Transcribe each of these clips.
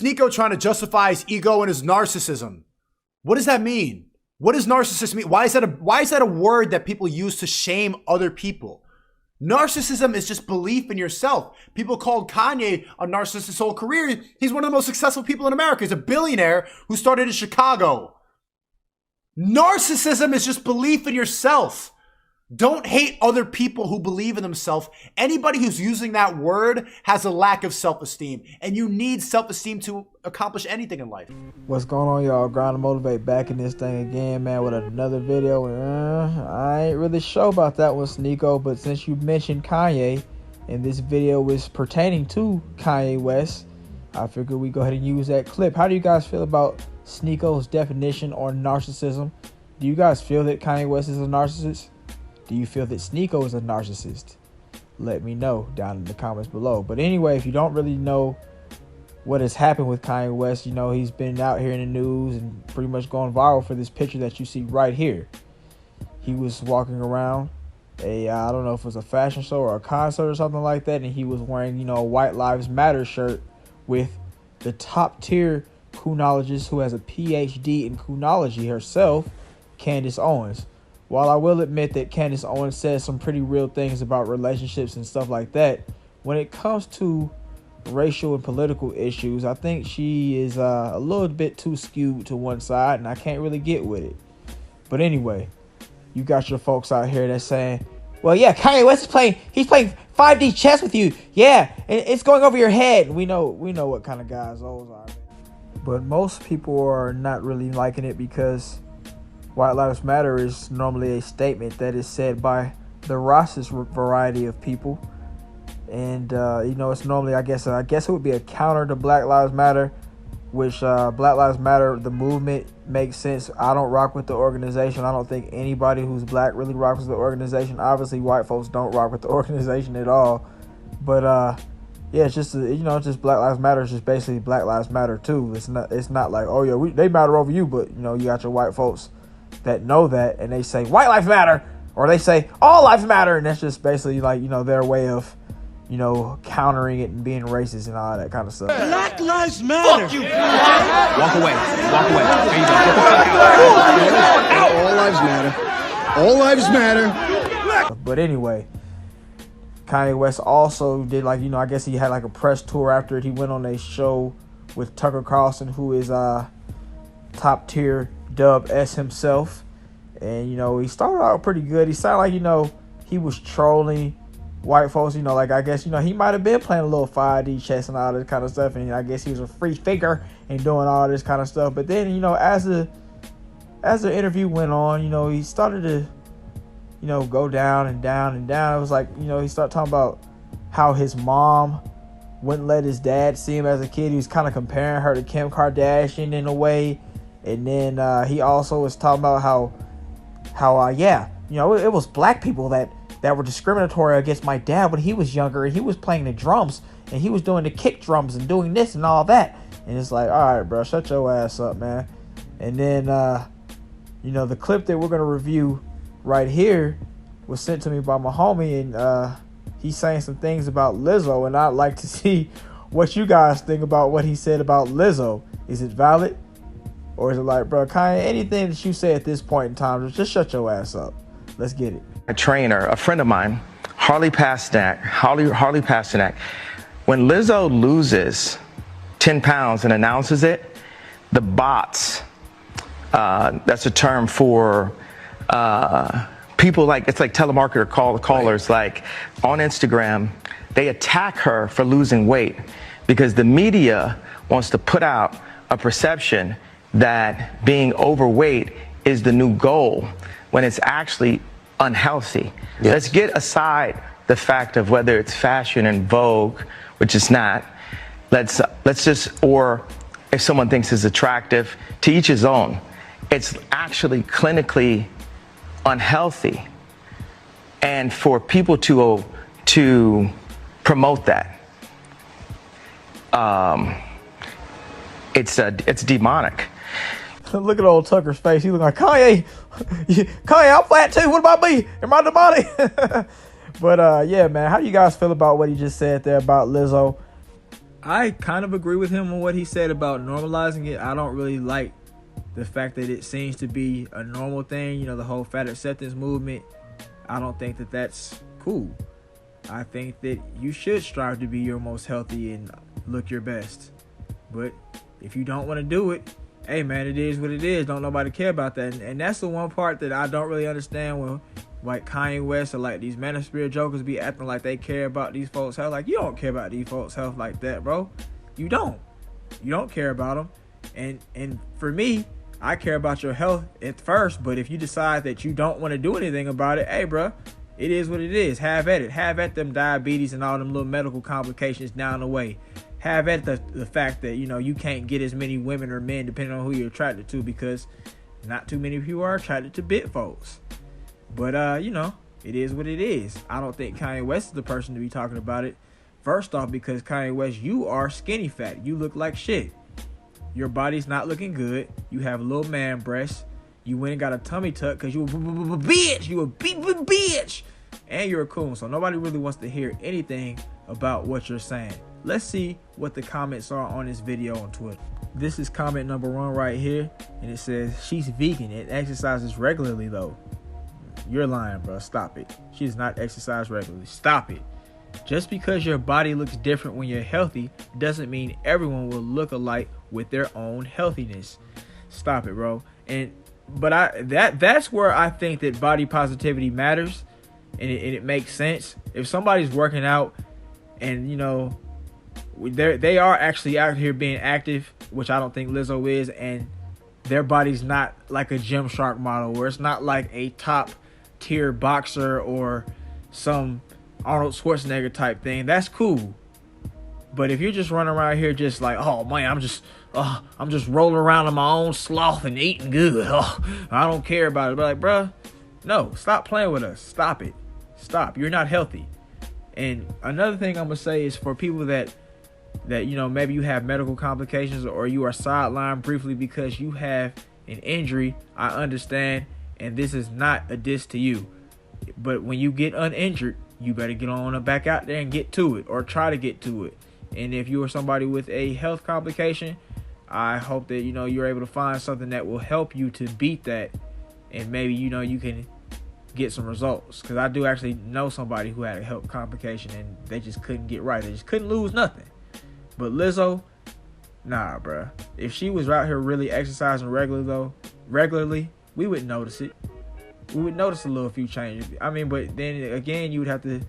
Sneeko trying to justify his ego and his narcissism. What does that mean? What does narcissist mean? Why is that a word that people use to shame other people? Narcissism is just belief in yourself. People called Kanye a narcissist his whole career. He's one of the most successful people in America. He's a billionaire who started in Chicago. Narcissism is just belief in yourself. Don't hate other people who believe in themselves. Anybody who's using that word has a lack of self-esteem, and you need self-esteem to accomplish anything in life. What's going on, y'all? Grind to Motivate back in this thing again, man, with another video. I ain't really sure about that one, Sneeko, but since you mentioned Kanye, and this video is pertaining to Kanye West, I figured we go ahead and use that clip. How do you guys feel about Sneeko's definition on narcissism? Do you guys feel that Kanye West is a narcissist? Do you feel that Sneeko is a narcissist? Let me know down in the comments below. But anyway, if you don't really know what has happened with Kanye West, you know, he's been out here in the news and pretty much gone viral for this picture that you see right here. He was walking around I don't know if it was a fashion show or a concert or something like that, and he was wearing, you know, a White Lives Matter shirt with the top tier criminologist who has a PhD in criminology herself, Candace Owens. While I will admit that Candace Owens says some pretty real things about relationships and stuff like that, when it comes to racial and political issues, I think she is a little bit too skewed to one side, and I can't really get with it. But anyway, you got your folks out here that's saying, well, yeah, Kanye West is he's playing 5D chess with you. Yeah, it's going over your head. We know what kind of guys those are. But most people are not really liking it because White Lives Matter is normally a statement that is said by the roughest variety of people. And, you know, it's normally, I guess it would be a counter to Black Lives Matter, which Black Lives Matter, the movement, makes sense. I don't rock with the organization. I don't think anybody who's black really rocks with the organization. Obviously, white folks don't rock with the organization at all. But, yeah, it's just, you know, just Black Lives Matter is just basically Black Lives Matter, too. It's not like, oh, yeah, they matter over you. But, you know, you got your white folks that know that, and they say white lives matter, or they say all lives matter, and that's just basically like, you know, their way of, you know, countering it and being racist and all that kind of stuff. Black lives matter. Fuck you. Walk away. There you go. All lives matter. All lives matter. But anyway, Kanye West also did, like, you know, I guess he had like a press tour after it. He went on a show with Tucker Carlson, who is top tier Dub S himself, and, you know, he started out pretty good. He sounded like, you know, he was trolling white folks, you know, like, I guess, you know, he might have been playing a little 5D chess and all this kind of stuff, and I guess he was a free thinker and doing all this kind of stuff. But then, you know, as the interview went on, you know, he started to, you know, go down and down and down. It was like, you know, he started talking about how his mom wouldn't let his dad see him as a kid. He was kind of comparing her to Kim Kardashian in a way. And then he also was talking about how yeah, you know, it was black people that were discriminatory against my dad when he was younger, and he was playing the drums, and he was doing the kick drums and doing this and all that. And it's like, all right, bro, shut your ass up, man. And then, you know, the clip that we're going to review right here was sent to me by my homie, and he's saying some things about Lizzo, and I'd like to see what you guys think about what he said about Lizzo. Is it valid? Or is it like, bro, Kanye, anything that you say at this point in time, just shut your ass up. Let's get it. A trainer, a friend of mine, Harley Pasternak, when Lizzo loses 10 pounds and announces it, the bots, that's a term for people, like, it's like telemarketer callers, like on Instagram, they attack her for losing weight because the media wants to put out a perception that being overweight is the new goal when it's actually unhealthy. Yes. Let's get aside the fact of whether it's fashion and vogue, which is not. Let's just, or if someone thinks it's attractive, to each his own. It's actually clinically unhealthy, and for people to promote that, it's demonic. Look at old Tucker's face. He look like, Kanye, I'm flat too. What about me? Am I demonic? But yeah, man, how do you guys feel about what he just said there about Lizzo? I kind of agree with him on what he said about normalizing it. I don't really like the fact that it seems to be a normal thing. You know, the whole fat acceptance movement. I don't think that that's cool. I think that you should strive to be your most healthy and look your best. But if you don't want to do it, hey man, it is what it is. Don't nobody care about that. And that's the one part that I don't really understand when like Kanye West or like these manosphere jokers be acting like they care about these folks' health. Like, you don't care about these folks' health like that, bro. You don't care about them. And for me, I care about your health at first, but if you decide that you don't want to do anything about it, hey bro, it is what it is. Have at it. Have at them diabetes and all them little medical complications down the way. Have at the fact that, you know, you can't get as many women or men depending on who you're attracted to, because not too many people are attracted to big folks. But, you know, it is what it is. I don't think Kanye West is the person to be talking about it. First off, because Kanye West, you are skinny fat. You look like shit. Your body's not looking good. You have a little man breast. You went and got a tummy tuck because you a bitch. You a bitch. And you're a coon. So nobody really wants to hear anything about what you're saying. Let's see what the comments are on this video on Twitter. This is comment number 1 right here. And it says, she's vegan and exercises regularly though. You're lying, bro. Stop it. She does not exercise regularly. Stop it. Just because your body looks different when you're healthy doesn't mean everyone will look alike with their own healthiness. Stop it, bro. But that's where I think that body positivity matters, and it makes sense. If somebody's working out and, you know, they are actually out here being active, which I don't think Lizzo is, and their body's not like a Gymshark model, where it's not like a top tier boxer or some Arnold Schwarzenegger type thing, that's cool. But if you're just running around here just like, oh man, I'm just rolling around in my own sloth and eating good, I don't care about it, but like, bruh, no, stop playing with us. Stop it. Stop. You're not healthy. And another thing I'm gonna say is for people that you know, maybe you have medical complications or you are sidelined briefly because you have an injury, I understand, and this is not a diss to you. But when you get uninjured, you better get on back out there and get to it, or try to get to it. And if you are somebody with a health complication, I hope that, you know, you're able to find something that will help you to beat that, and maybe, you know, you can get some results. Because I do actually know somebody who had a health complication and they just couldn't get right. They just couldn't lose nothing. But Lizzo, nah, bruh. If she was out here really exercising regularly, we would notice it. We would notice a little few changes. I mean, but then again, you would have to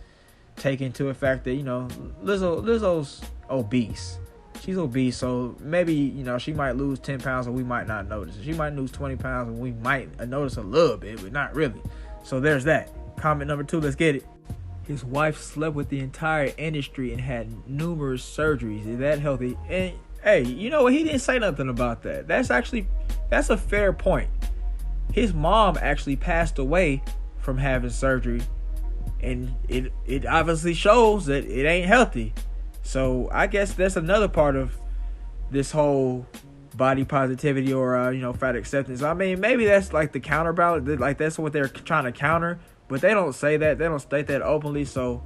take into a fact that, you know, Lizzo's obese. She's obese, so maybe, you know, she might lose 10 pounds and we might not notice it. She might lose 20 pounds and we might notice a little bit, but not really. So there's that. Comment number 2, let's get it. His wife slept with the entire industry and had numerous surgeries. Is that healthy? And hey, you know what? He didn't say nothing about that. That's a fair point. His mom actually passed away from having surgery, and it obviously shows that it ain't healthy. So I guess that's another part of this whole body positivity or you know, fat acceptance. I mean, maybe that's like the counterbalance, like that's what they're trying to counter, but they don't say that. They don't state that openly, so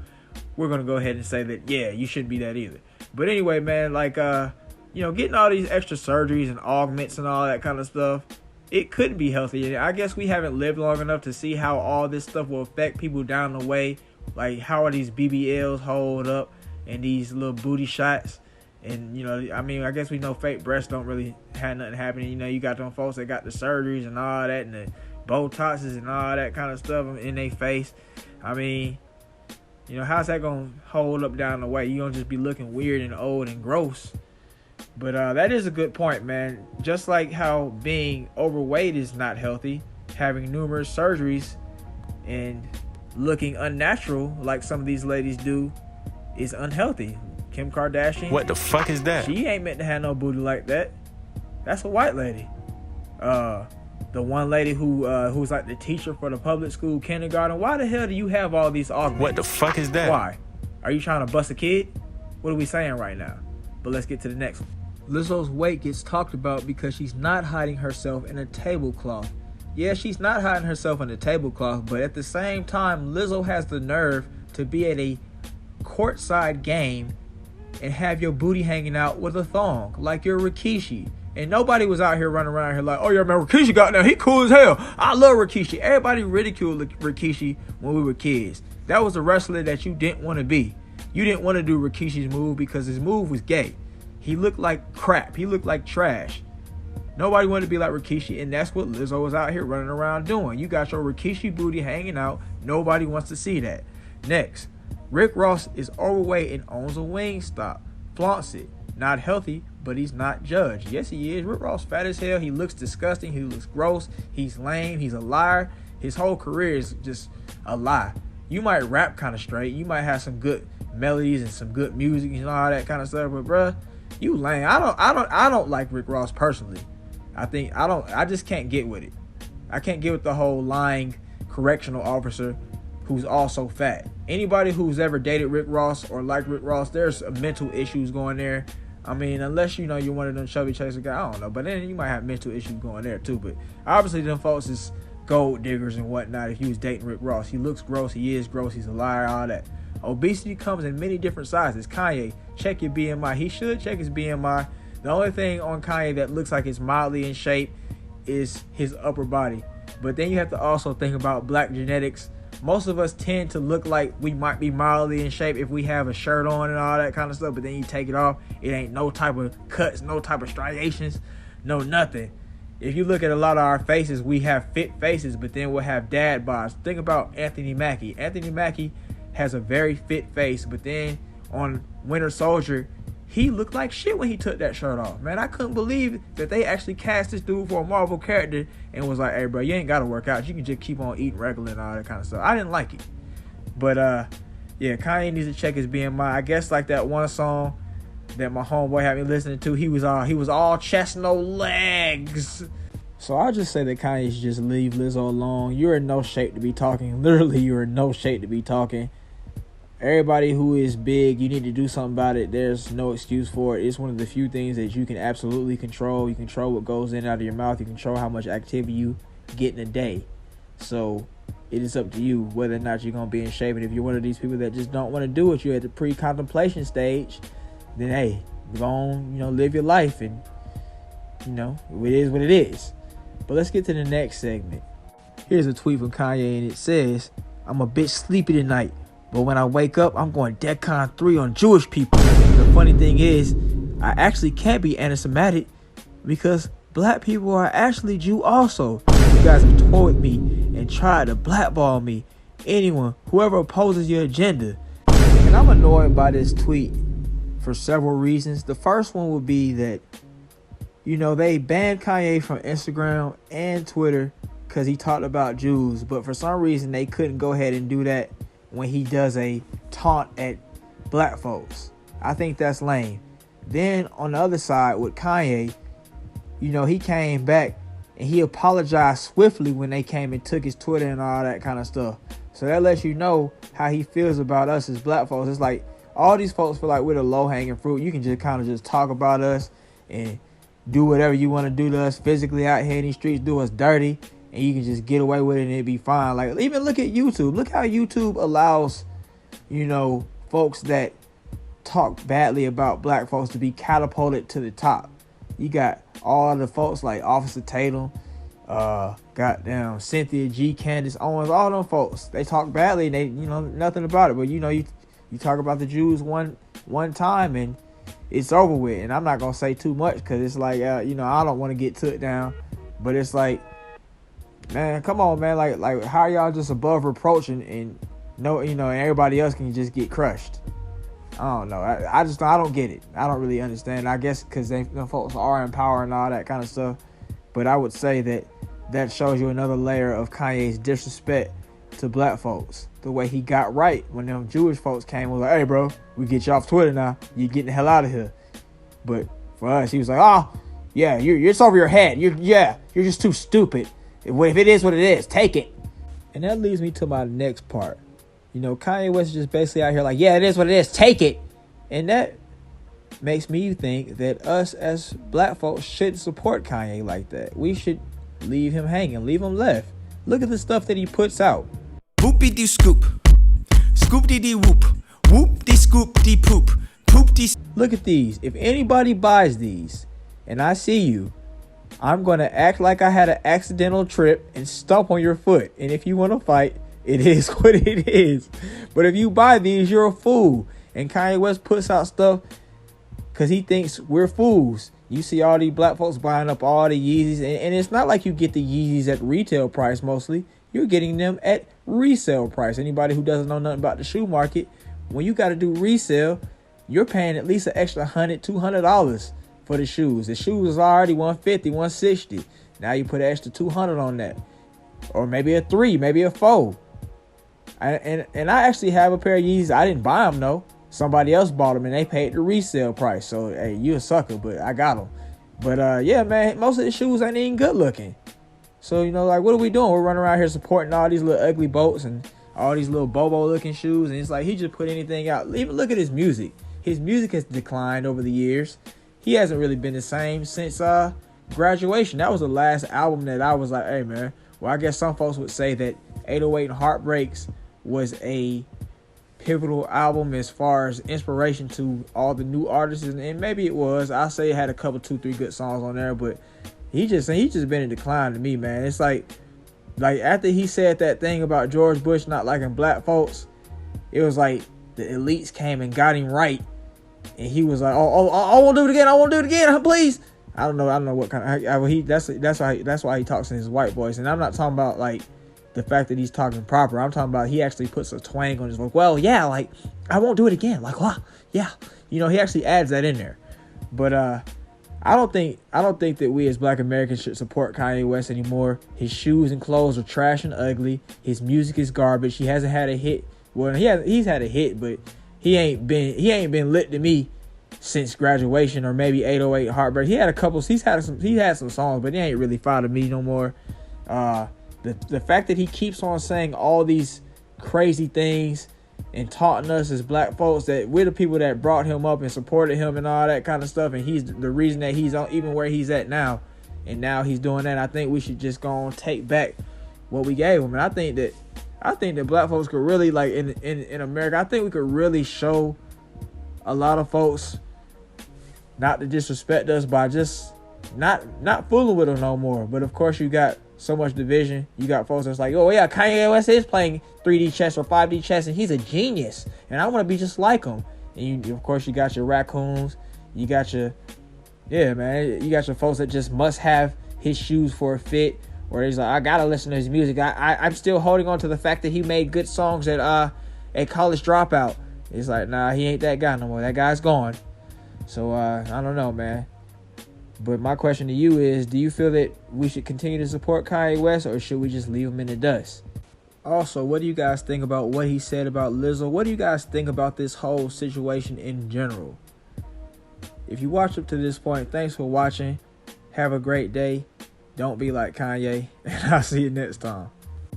we're gonna go ahead and say that, yeah, you shouldn't be that either. But anyway, man, like you know, getting all these extra surgeries and augments and all that kind of stuff, it couldn't be healthy. I guess we haven't lived long enough to see how all this stuff will affect people down the way. Like, how are these BBLs hold up and these little booty shots? And, you know, I mean, I guess we know fake breasts don't really have nothing happening. You know, you got them folks that got the surgeries and all that, and the Botoxes and all that kind of stuff in their face. I mean, you know, how's that going to hold up down the way? You don't just be looking weird and old and gross. But that is a good point, man. Just like how being overweight is not healthy, having numerous surgeries and looking unnatural like some of these ladies do is unhealthy. Kim Kardashian, what the fuck is that? She ain't meant to have no booty like that. That's a white lady. The one lady who's like the teacher for the public school kindergarten. Why the hell do you have all these augments? What the fuck is that? Why? Are you trying to bust a kid? What are we saying right now? But let's get to the next one. Lizzo's weight gets talked about because she's not hiding herself in a tablecloth. Yeah, she's not hiding herself in a tablecloth, but at the same time, Lizzo has the nerve to be at a courtside game and have your booty hanging out with a thong like you're Rikishi. And nobody was out here running around here like, oh yeah, man, Rikishi got now, he cool as hell. I love Rikishi. Everybody ridiculed Rikishi when we were kids. That was a wrestler that you didn't want to be. You didn't want to do Rikishi's move because his move was gay. He looked like crap. He looked like trash. Nobody wanted to be like Rikishi, and that's what Lizzo was out here running around doing. You got your Rikishi booty hanging out. Nobody wants to see that. Next, Rick Ross is overweight and owns a Wingstop. Flaunts it. Not healthy, but he's not judged. Yes, he is. Rick Ross fat as hell. He looks disgusting. He looks gross. He's lame. He's a liar. His whole career is just a lie. You might rap kind of straight. You might have some good melodies and some good music and all that kind of stuff, but bruh, you lame. I don't like Rick Ross personally. I just can't get with it. I can't get with the whole lying correctional officer who's also fat. Anybody who's ever dated Rick Ross or liked Rick Ross, there's mental issues going there. I mean, unless you know you're one of them chubby chaser guys, I don't know. But then you might have mental issues going there too. But obviously them folks is gold diggers and whatnot. If he was dating Rick Ross, he looks gross, he is gross, he's a liar, all that. Obesity comes in many different sizes. Kanye, check your BMI. He should check his BMI. The only thing on Kanye that looks like it's mildly in shape is his upper body. But then you have to also think about black genetics. Most of us tend to look like we might be mildly in shape if we have a shirt on and all that kind of stuff. But then you take it off, it ain't no type of cuts, no type of striations, no nothing. If you look at a lot of our faces, we have fit faces, but then we'll have dad bods. Think about Anthony Mackie. Anthony Mackie has a very fit face, but then on Winter Soldier, he looked like shit when he took that shirt off. Man, I couldn't believe that they actually cast this dude for a Marvel character and was like, hey, bro, you ain't got to work out. You can just keep on eating regular and all that kind of stuff. I didn't like it. But, yeah, Kanye needs to check his BMI. I guess like that one song that my homeboy had me listening to, he was all chest, no legs. So I'll just say that Kanye should just leave Lizzo alone. You're in no shape to be talking. Literally, you're in no shape to be talking. Everybody who is big, you need to do something about it. There's no excuse for it. It's one of the few things that you can absolutely control. You control what goes in and out of your mouth. You control how much activity you get in a day. So it is up to you whether or not you're going to be in shape. And if you're one of these people that just don't want to do it, you're at the pre-contemplation stage, then hey, go on, live your life. And, it is what it is. But let's get to the next segment. Here's a tweet from Kanye, and it says, I'm a bitch sleepy tonight, but when I wake up, I'm going DEFCON 3 on Jewish people. The funny thing is, I actually can't be anti-Semitic because black people are actually Jew also. You guys have toyed with me and tried to blackball me. Anyone, whoever opposes your agenda. And I'm annoyed by this tweet for several reasons. The first one would be that, they banned Kanye from Instagram and Twitter because he talked about Jews. But for some reason, they couldn't go ahead and do that when he does a taunt at black folks. I think that's lame. Then on the other side with Kanye, he came back and he apologized swiftly when they came and took his Twitter and all that kind of stuff. So that lets you know how he feels about us as black folks. It's like all these folks feel like we're the low-hanging fruit. You can just kind of just talk about us and do whatever you want to do to us physically out here in these streets, do us dirty, and you can just get away with it and it'd be fine. Like, even look at YouTube. Look how YouTube allows, folks that talk badly about black folks to be catapulted to the top. You got all the folks like Officer Tatum, goddamn Cynthia G, Candace Owens, all them folks. They talk badly and they, nothing about it. But you talk about the Jews one time and it's over with. And I'm not gonna say too much because it's like, I don't want to get took down. But it's like, man, come on, man. Like how y'all just above reproach and everybody else can just get crushed. I don't know. I don't get it. I don't really understand. I guess because them folks are in power and all that kind of stuff. But I would say that shows you another layer of Kanye's disrespect to black folks. The way he got right when them Jewish folks came was like, hey, bro, we get you off Twitter now. You getting the hell out of here. But for us, he was like, oh, yeah, it's over your head. You're just too stupid. If it is what it is, take it. And that leads me to my next part. Kanye West is just basically out here like, yeah, it is what it is, take it. And that makes me think that us as black folks shouldn't support Kanye like that. We should leave him hanging, leave him left. Look at the stuff that he puts out. Whoopie dee scoop. Scoop dee dee whoop. Whoop dee scoop dee poop. Poop 50. Look at these. If anybody buys these and I see you, I'm going to act like I had an accidental trip and stomp on your foot. And if you want to fight, it is what it is. But if you buy these, you're a fool. And Kanye West puts out stuff because he thinks we're fools. You see all these black folks buying up all the Yeezys. And it's not like you get the Yeezys at retail price mostly. You're getting them at resale price. Anybody who doesn't know nothing about the shoe market, when you got to do resale, you're paying at least an extra $100, $200 for the shoes. The shoes is already $150, $160. Now you put an extra $200 on that. Or maybe a 3, maybe a 4. And I actually have a pair of Yeezys. I didn't buy them though. Somebody else bought them and they paid the resale price. So hey, you a sucker, but I got them. But yeah, man, most of the shoes ain't even good looking. So you know, like, what are we doing? We're running around here supporting all these little ugly boats and all these little Bobo looking shoes, and it's like he just put anything out. Even look at his music. His music has declined over the years. He hasn't really been the same since Graduation. That was the last album that I was like, hey man. Well, I guess some folks would say that 808 and Heartbreaks was a pivotal album as far as inspiration to all the new artists, and maybe it was. I'll say it had a couple, 2-3 good songs on there, but he just been in decline to me, man. It's like after he said that thing about George Bush not liking black folks, it was like the elites came and got him right, and he was like, oh, I won't do it again. I won't do it again, please. I don't know what kind of that's why he talks in his white voice, and I'm not talking about like the fact that he's talking proper. I'm talking about he actually puts a twang on his voice. Well, yeah, like I won't do it again. Like, wow, yeah, you know, he actually adds that in there. But I don't think that we as Black Americans should support Kanye West anymore. His shoes and clothes are trash and ugly. His music is garbage. He hasn't had a hit. Well, he's had a hit, but he ain't been lit to me since Graduation or maybe 808 Heartbreak. He had a couple. He had some songs, but they ain't really fire to me no more. The fact that he keeps on saying all these crazy things and taunting us as black folks that we're the people that brought him up and supported him and all that kind of stuff, and he's the reason that he's on even where he's at now, and now he's doing that. I think we should just go and take back what we gave him. And I think that black folks could really, like, in America, I think we could really show a lot of folks not to disrespect us by just not fooling with them no more. But of course, you got so much division. You got folks that's like, oh yeah, Kanye West is playing 3D chess or 5D chess and he's a genius and I want to be just like him. And of course you got your raccoons, you got your you got your folks that just must have his shoes for a fit, or he's like, I gotta listen to his music. I'm still holding on to the fact that he made good songs at College Dropout. It's like, nah, he ain't that guy no more. That guy's gone. So I don't know, man. But my question to you is, do you feel that we should continue to support Kanye West, or should we just leave him in the dust? Also, what do you guys think about what he said about Lizzo? What do you guys think about this whole situation in general? If you watched up to this point, thanks for watching. Have a great day. Don't be like Kanye, and I'll see you next time.